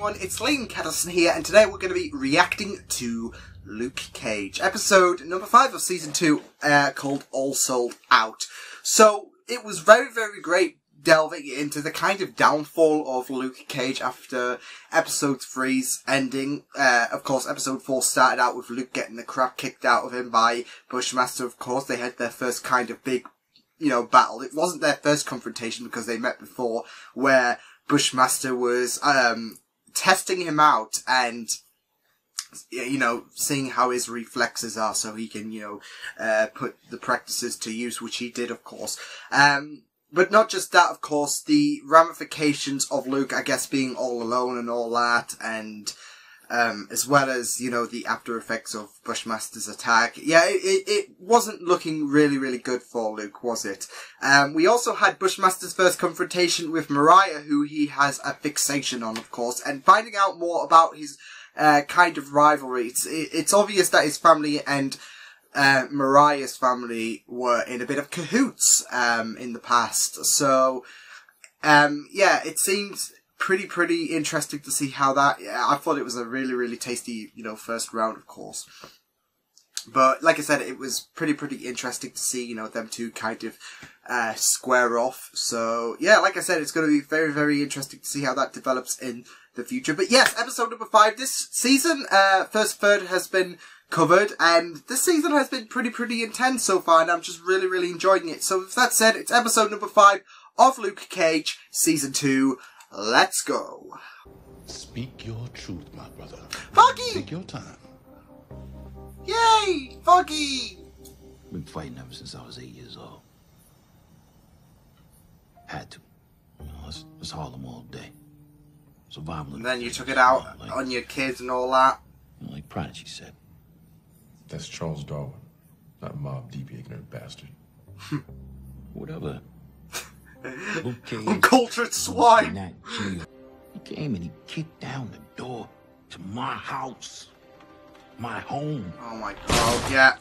everyone, it's Liam Catterson here, and today we're going to be reacting to Luke Cage, episode number 5 of season 2, called All Sold Out. So, it was very, very great delving into the kind of downfall of Luke Cage after episode 3's ending. Of course, episode 4 started out with Luke getting the crap kicked out of him by Bushmaster, of course. They had their first kind of big, battle. It wasn't their first confrontation because they met before, where Bushmaster was testing him out and seeing how his reflexes are so he can put the practices to use, which he did, of course. But not just that, of course, the ramifications of Luke, I guess, being all alone and all that, and as well as, the after effects of Bushmaster's attack. Yeah, it wasn't looking really, really good for Luke, was it? We also had Bushmaster's first confrontation with Mariah, who he has a fixation on, of course, and finding out more about his kind of rivalry. It's obvious that his family and Mariah's family were in a bit of cahoots in the past. So, yeah, it seems pretty interesting to see how that... I thought it was a really, really tasty, first round, of course. But, like I said, it was pretty interesting to see, them two kind of square off. So, yeah, like I said, it's going to be very, very interesting to see how that develops in the future. But yes, episode number 5 this season, first third has been covered, and this season has been pretty intense so far, and I'm just really enjoying it. So with that said, it's episode number 5 of Luke Cage, season 2. Let's go. Speak your truth, my brother. Foggy! Take your time. Yay! Foggy! Been fighting ever since I was 8 years old. Had to. It's Harlem all day. Survival. And then you took it out on your kids and all that. Like Prodigy said. That's Charles Darwin, not Mobb Deep, you ignorant bastard. Whatever. Luke Cage, uncultured swine. That jail. He came and he kicked down the door to my house, my home. Oh my god, yeah.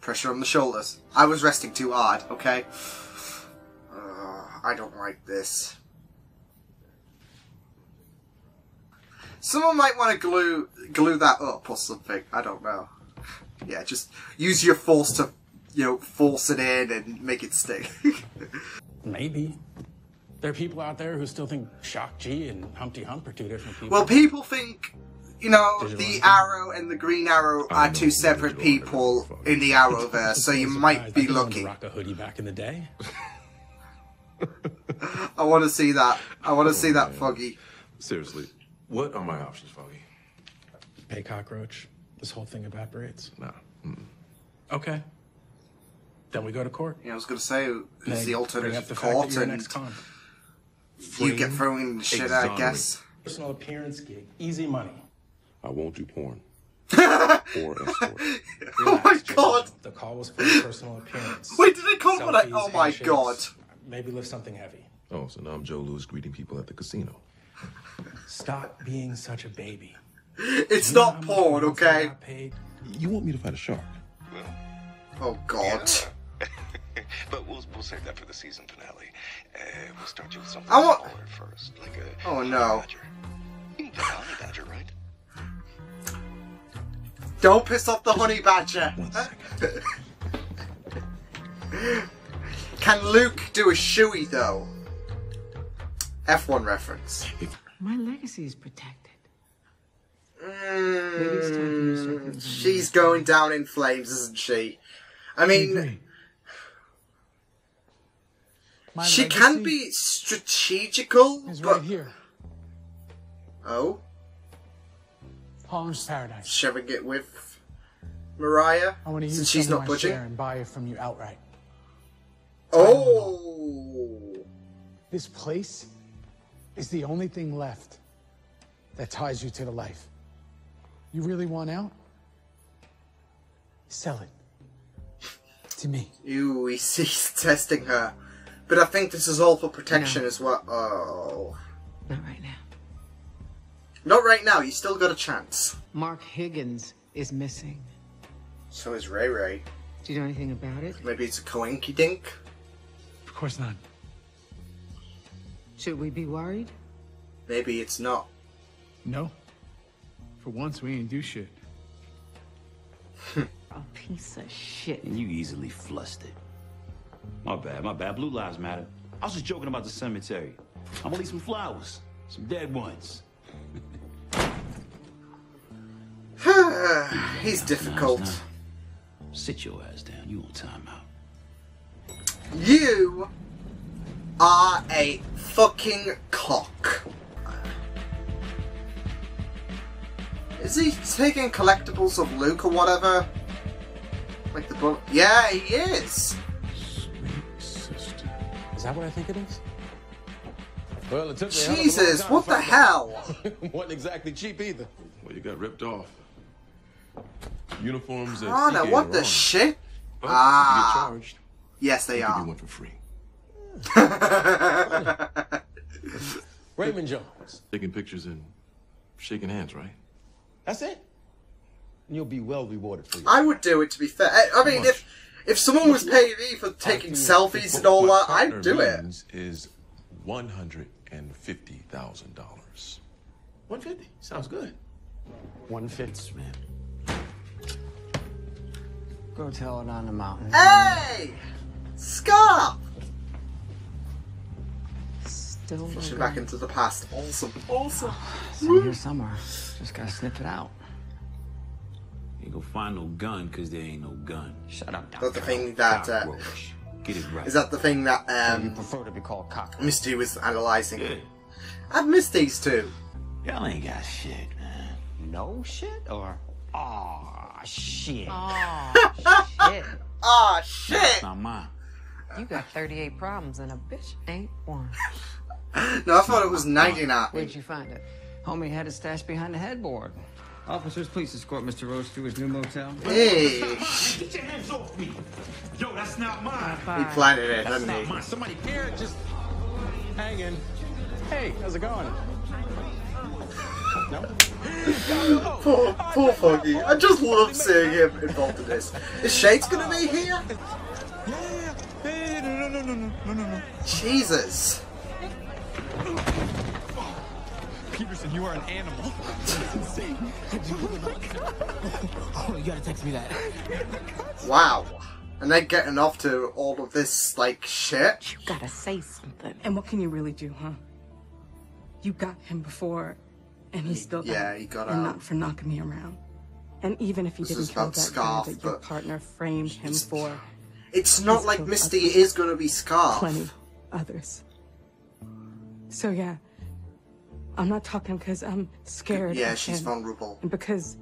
Pressure on the shoulders. I was resting too hard, okay? I don't like this. Someone might want to glue that up or something. I don't know. Yeah, just use your force to, force it in and make it stick. Maybe. There are people out there who still think Shock G and Humpty Hump are two different people. Well, people think, the Arrow and the Green Arrow are two separate people in the Arrowverse, so you might be lucky. Rock a hoodie back in the day. I want to see that. I want to see that, Foggy. Seriously, what are my options, Foggy? Pay cockroach. This whole thing evaporates. Nah. Okay. Then we go to court. Yeah, I was going to say, it's the alternative the court, and ex-con. you get thrown in the shit, I guess. Personal appearance gig. Easy money. I won't do porn. Or escort. Oh my god! The call was for a personal appearance. Wait, did it come for that? Selfies, Oh my handshakes, god. Maybe lift something heavy. Oh, so now I'm Joe Louis greeting people at the casino. Stop being such a baby. It's not porn, okay? You want me to fight a shark? Oh god. Yeah. But we'll save that for the season finale. We'll start you with something smaller first, like a oh no. badger. You can get a honey badger, right? Don't piss off the honey badger. Can Luke do a shoey though? F1 reference. My legacy is protected. Maybe it's time for you to start thinking. She's going down in flames, isn't she? I mean, she can be strategical, It's but right here. oh, Harlem's Paradise. sharing it with Mariah I want to since use she's some of not my budging. share and buy it from you outright. Oh, This place is the only thing left that ties you to the life. You really want out? Sell it. To me. ew, he's testing her. But I think this is all for protection No. as well. Oh. Not right now. Not right now, you still got a chance. Mark Higgins is missing. So is Ray Ray. Do you know anything about it? Maybe it's a coinky dink? Of course not. Should we be worried? Maybe it's not. No. For once, we ain't do shit. A piece of shit. And you easily flustered. My bad. Blue lives matter. I was just joking about the cemetery. I'm gonna leave some flowers. Some dead ones. He's difficult. Sit your ass down. You on timeout. You are a fucking cock. Is he taking collectibles of Luke or whatever? Like the book? Yeah, he is. Sweet sister. Is that what I think it is? Well, it took me a hell of a long Jesus, time what to the find hell? out. Wasn't exactly cheap either. Well, you got ripped off. Uniforms and Anna, what the shit? But Ah. you get charged. Yes, they Give you are. one for free. Raymond Jones. Taking pictures and shaking hands, right? That's it. You'll be well rewarded for it. I would do it, to be fair. I mean, if someone was paying me for taking selfies and all that, I'd do it. Is $150,000. 150. Sounds good. 150, man. Go tell it on the mountain. Hey! Scarf! Still no Pushing gun. back into the past. Awesome. Awesome. It's in here somewhere. Just gotta sniff it out. You ain't gonna find no gun because there ain't no gun. Shut up, That's the thing that, Cockroach. Get it right. is that the thing that, You prefer to be called cock. Misty was analysing? Yeah. I've missed these two. Y'all ain't got shit, man. No shit or shit. Shit. Ah, shit! That's not mine. You got 38 problems and a bitch ain't one. No, I thought it was 99. Where'd you find it? Homie had it stashed behind the headboard. Officers, please escort Mr. Rose to his new motel. Hey! Get your hands off me! Yo, that's not mine. He planted it, That's didn't not he? mine. Somebody Here, just hanging. Hey, how's it going? No? Poor Foggy. I just love seeing him involved in this. Is Shades gonna be here? Yeah. Hey, no. Jesus. Peterson, you are an animal. Oh, you gotta text me that. Wow. And they're getting off to all of this, like, shit? You gotta say something. And what can you really do, huh? You got him before, and he still got Yeah, he got and out. not for knocking me around. And even if you This didn't is kill about that Scarf, guy that your but partner framed him for, It's not He's like killed Misty others. is gonna be Scarf. plenty others. So yeah, I'm not talking because I'm scared. Yeah, of she's him, vulnerable. and because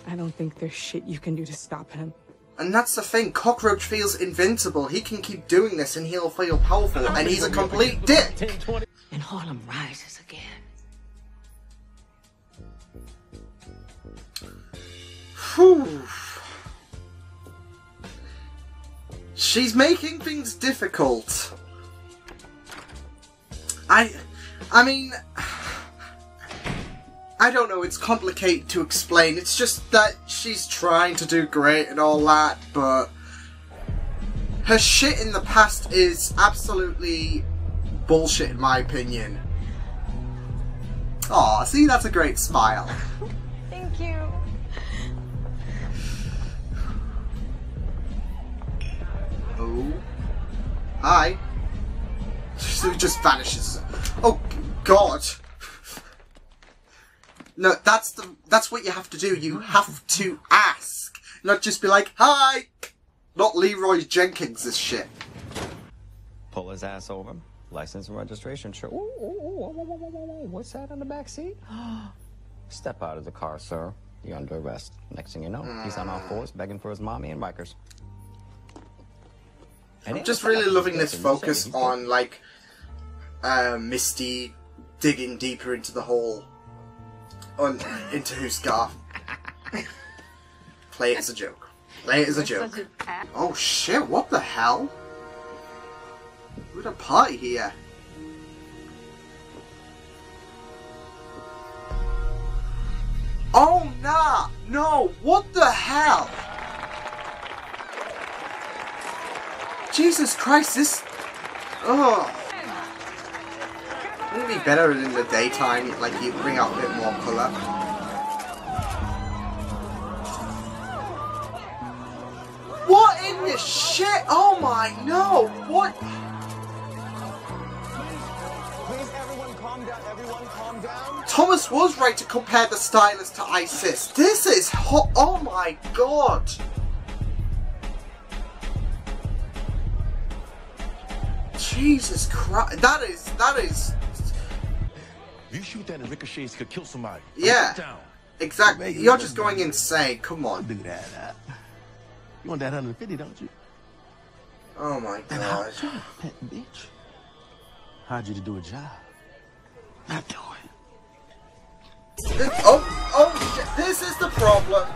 I don't think there's shit you can do to stop him. And that's the thing, Cockroach feels invincible. He can keep doing this and he'll feel powerful, and he's a complete dick. 10, 20. And Harlem rises again. Whew. She's making things difficult. I mean, I don't know, it's complicated to explain. It's just that she's trying to do great and all that, but her shit in the past is absolutely bullshit in my opinion. Aw, see, that's a great smile. Thank you. Oh. Hi. She just vanishes. Oh, God. No, that's what you have to do. You have to ask. Not just be like, hi! Not Leroy Jenkins, this shit. Pull his ass over. License and registration. Sure. Ooh. What's that on the back seat? Step out of the car, sir. You're under arrest. Next thing you know, he's on all fours begging for his mommy and bikers. I'm just really loving this focus on, like, Misty digging deeper into the hole. Into who's Scarf. Play it as a joke. Play it as a joke. Oh shit, what the hell? We're at a party here. Oh nah! No! What the hell? Jesus Christ, this... Oh. to be better in the daytime, like you bring out a bit more colour. What in the shit? Oh my, no! What? Please, everyone calm down. Everyone calm down. Thomas was right to compare the stylus to Isis. This is hot. Oh my god. Jesus Christ. That is... You shoot that and ricochets could kill somebody. Yeah. Exactly. You're just going insane. Come on. Do that. You want that 150, don't you? Oh my god. Pet bitch. Hired you to do a job. Not do it. Oh shit. This is the problem.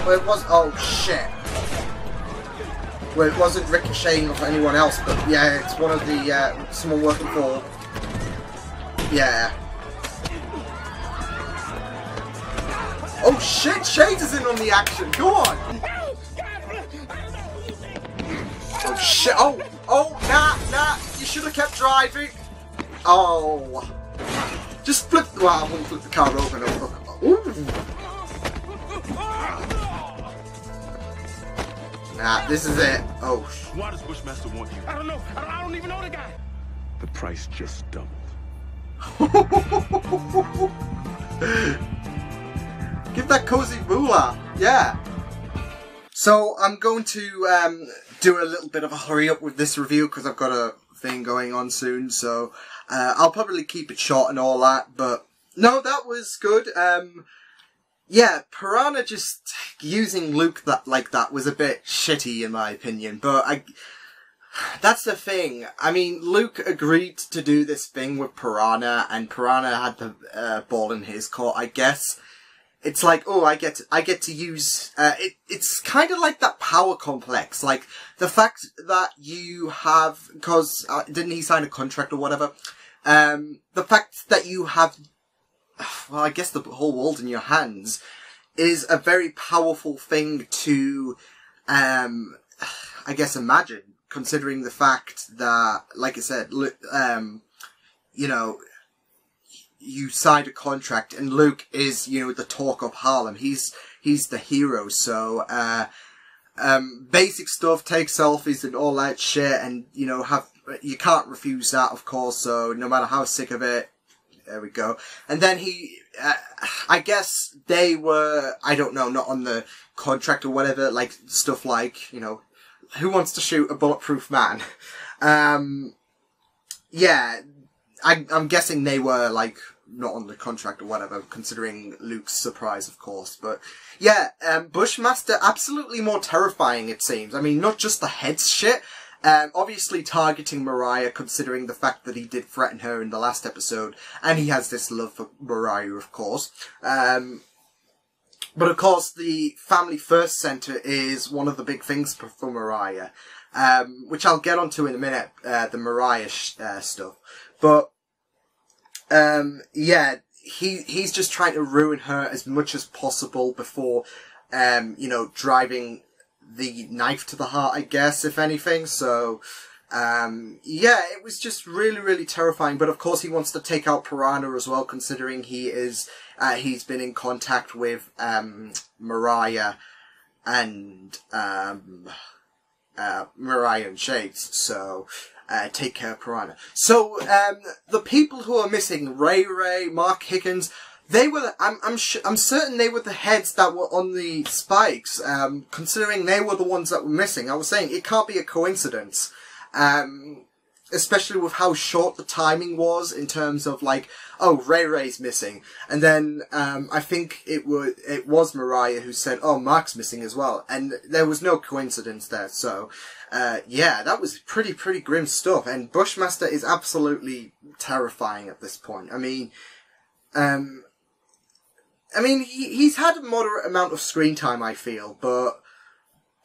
Well, it was... Oh shit. Well, it wasn't ricocheting off anyone else, but yeah, it's one of the, someone working for... Yeah. Oh shit, Shades is in on the action, go on! Oh shit, nah, you should have kept driving. Oh. Just flip, well, I wouldn't flip the car over, no. Ooh. Nah, this is it. Oh. Why does Bushmaster want you? I don't know. I don't even know the guy. The price just doubled. Give that cozy moolah. Yeah. So I'm going to do a little bit of a hurry up with this review because I've got a thing going on soon. So I'll probably keep it short and all that. But no, that was good. Yeah, Piranha just using Luke like that was a bit shitty in my opinion. But that's the thing. I mean, Luke agreed to do this thing with Piranha, and Piranha had the ball in his court, I guess. It's like, oh, I get to use, it's kind of like that power complex. Like, the fact that you have, because, didn't he sign a contract or whatever? The fact that you have, well, I guess the whole world in your hands is a very powerful thing to, I guess, imagine. Considering the fact that, like I said, you know, you signed a contract and Luke is, you know, the talk of Harlem. He's the hero. So, basic stuff, take selfies and all that shit, and, you know, you can't refuse that, of course. So no matter how sick of it, there we go. And then I guess they were, I don't know, not on the contract or whatever, like stuff like, you know, who wants to shoot a bulletproof man? Yeah, I'm guessing they were, like, not on the contract or whatever, considering Luke's surprise, of course. But, yeah, Bushmaster, absolutely more terrifying, it seems. I mean, not just the heads shit. Obviously targeting Mariah, considering the fact that he did threaten her in the last episode. And he has this love for Mariah, of course. But of course, the Family First Center is one of the big things for Mariah, which I'll get onto in a minute, the Mariah stuff. But, yeah, he's just trying to ruin her as much as possible before, you know, driving the knife to the heart, I guess, if anything. So, yeah, it was just really, really terrifying. But of course, he wants to take out Piranha as well, considering he is, he's been in contact with, Mariah and, Mariah and Shades. So, take care of Piranha. So, the people who are missing, Ray, Mark Higgins, they were, I'm certain they were the heads that were on the spikes, considering they were the ones that were missing. I was saying, it can't be a coincidence. Especially with how short the timing was in terms of like, oh, Ray's missing. And then, I think it was Mariah who said, oh, Mark's missing as well. And there was no coincidence there. So, yeah, that was pretty grim stuff. And Bushmaster is absolutely terrifying at this point. I mean, he's had a moderate amount of screen time, I feel, but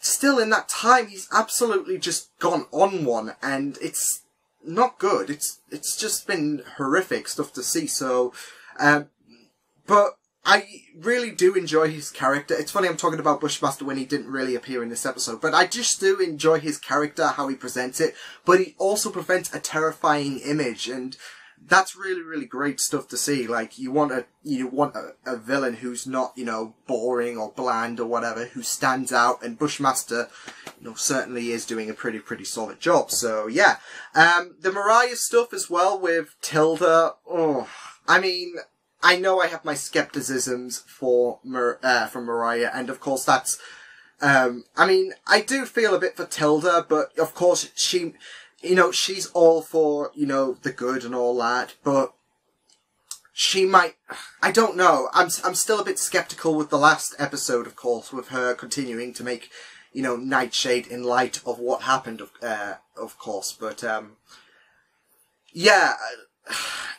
still in that time, he's absolutely just gone on one, and it's not good. It's just been horrific stuff to see, so, but I really do enjoy his character. It's funny I'm talking about Bushmaster when he didn't really appear in this episode, but I just do enjoy his character, how he presents it, but he also presents a terrifying image, and that's really, really great stuff to see. Like, you want a villain who's not, you know, boring or bland or whatever, who stands out, and Bushmaster, you know, certainly is doing a pretty solid job. So, yeah. The Mariah stuff as well with Tilda, oh, I mean, I know I have my skepticisms for Mariah, and of course that's, I mean, I do feel a bit for Tilda, but of course she, you know, she's all for, you know, the good and all that, but she might, I don't know, I'm still a bit skeptical with the last episode, of course, with her continuing to make, you know, Nightshade in light of what happened, of course, but, yeah,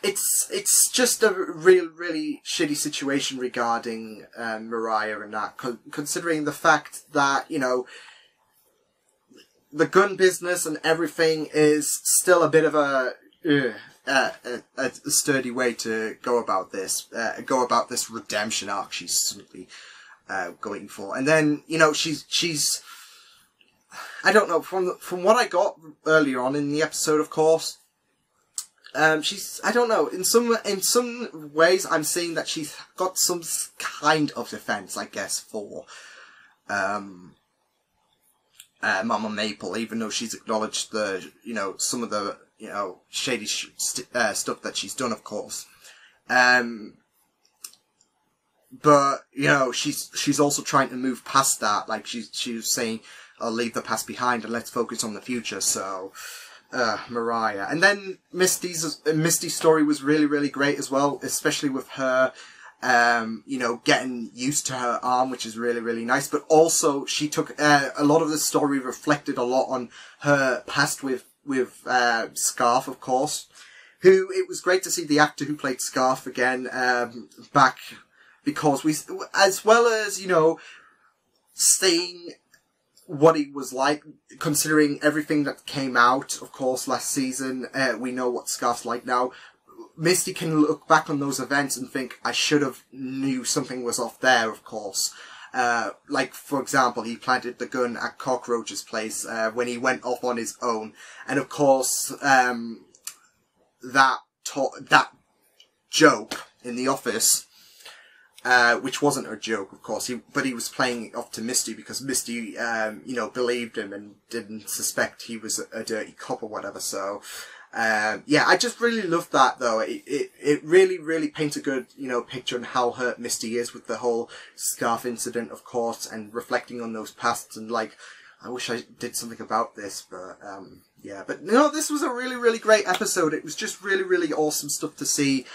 it's just a really shitty situation regarding, Mariah and that, considering the fact that, you know, the gun business and everything is still a bit of a sturdy way to go about this redemption arc she's simply going for. And then, you know, she's I don't know, from what I got earlier on in the episode, of course, she's, I don't know, in some ways I'm seeing that she's got some kind of defense, I guess, for Mama Maple, even though she's acknowledged the, you know, some of the, you know, shady stuff that she's done, of course. But, you know, she's also trying to move past that. Like, she was saying, I'll leave the past behind and let's focus on the future. So, Mariah. And then Misty's story was really great as well, especially with her, you know, getting used to her arm, which is really nice. But also, she took, a lot of the story reflected a lot on her past with Scarf, of course. Who, it was great to see the actor who played Scarf again, back, because we, as well as, you know, seeing what he was like, considering everything that came out, of course, last season, we know what Scarf's like now. Misty can look back on those events and think, I should have knew something was off there, of course. Like, for example, he planted the gun at Cockroach's place, when he went off on his own. And of course, that joke in the office, which wasn't a joke, of course, but he was playing it off to Misty because Misty, you know, believed him and didn't suspect he was a dirty cop or whatever. So, yeah, I just really loved that, though. It really paints a good, you know, picture on how hurt Misty is with the whole Scarf incident, of course, and reflecting on those pasts and, like, I wish I did something about this, but, yeah. But, no, this was a really great episode. It was just really awesome stuff to see.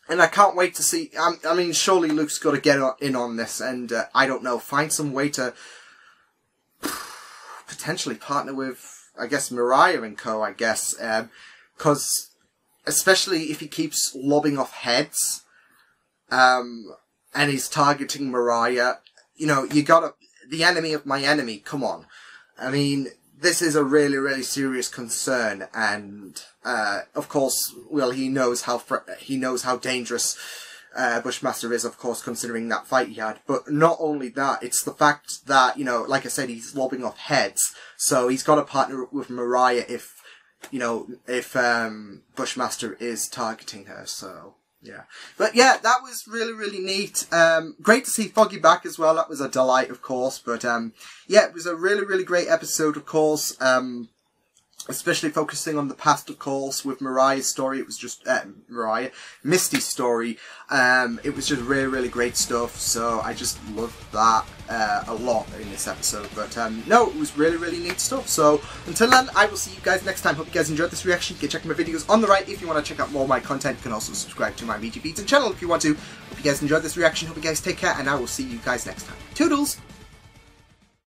And I can't wait to see, I mean, surely Luke's got to get in on this and, I don't know, find some way to potentially partner with, I guess, Mariah and co, I guess, because especially if he keeps lobbing off heads, and he's targeting Mariah, you know, you gotta, the enemy of my enemy, come on. I mean, this is a really serious concern, and, of course, well, he knows how dangerous, Bushmaster is, of course, considering that fight he had. But not only that, it's the fact that, you know, like I said, he's lobbing off heads. So he's got to partner with Mariah if, you know, if, Bushmaster is targeting her. So, yeah. But yeah, that was really neat. Great to see Foggy back as well. That was a delight, of course. But, yeah, it was a really great episode, of course. Especially focusing on the past, of course, with Mariah's story. It was just, Misty's story. It was just really great stuff. So I just loved that, a lot in this episode. But, no, it was really neat stuff. So until then, I will see you guys next time. Hope you guys enjoyed this reaction. You can check my videos on the right if you want to check out more of my content. You can also subscribe to my VG Feeds and channel if you want to. Hope you guys enjoyed this reaction. Hope you guys take care. And I will see you guys next time. Toodles!